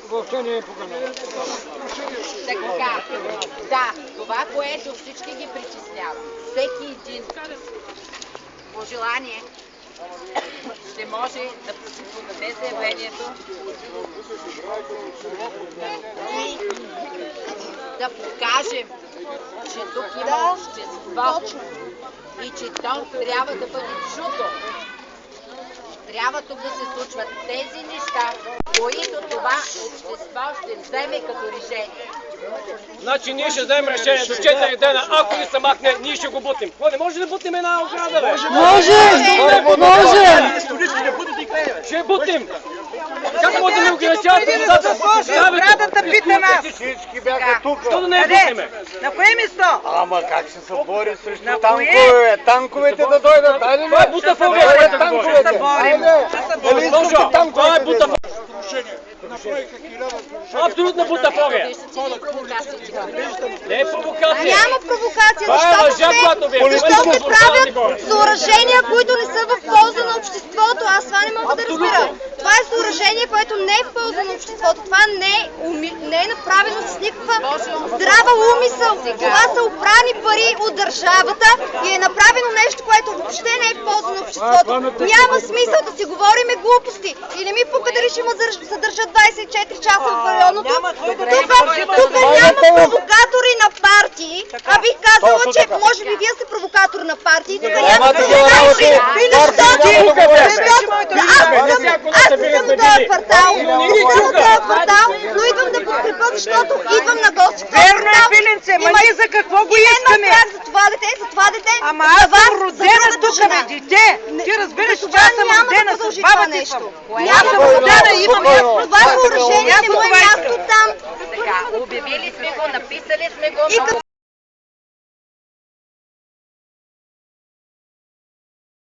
Въобще не е поканено. Така, да, това, което всички ги притеснява, всеки един по желание ще може да подаде заявлението и да покажем, че тук има общество и че то трябва да бъде чуто. Трябва тук да се случват тези неща, които това общество ще вземе като решение. Значи ние ще вземем решение до 4 дена, ако не се махне, ние ще го бутим. Не може да бутим една ограда, бе? Може! Ще бутим! Как може да ни ограничавате водата? Оградата пита нас! Всички бяха тук. Що да не я бутиме? На кое место? Ама как ще се бори срещу танкове? Танковете да дойдат. Това е бутафория, което говорите. Това е бутафория. Абсолютна бутафория. Не е провокация. Няма провокация, Това е лъжа, която ви е. защото се правят съоръжения, които не са в полза на обществото. Аз това не мога да разбера. Това е съоръжение, което не е в полза на обществото. Това не е направено с никаква здрава умисъл. Това са опрани пари от държавата и е направено нещо, което въобще не е в полза на обществото. Няма смисъл да си говориме глупости. И не ми пука дали ще ме задържат 24 часа в районното. Тук няма провокатори на партии, а бих казала, че може би вие сте провокатор на партии. Тук няма провокатори. Аз не съм от този квартал, но идвам да подкрепя, защото идвам на гости. Верно е, Пиленце, ма ние за какво го искаме? За това дете. Ама аз съм родена тук, бе, дете. Ти разбираш, че аз съм родена с бабата съм. Аз съм родена и имам място. Това съоръжение не му е място там. Така, обявили сме го, написали сме го. И като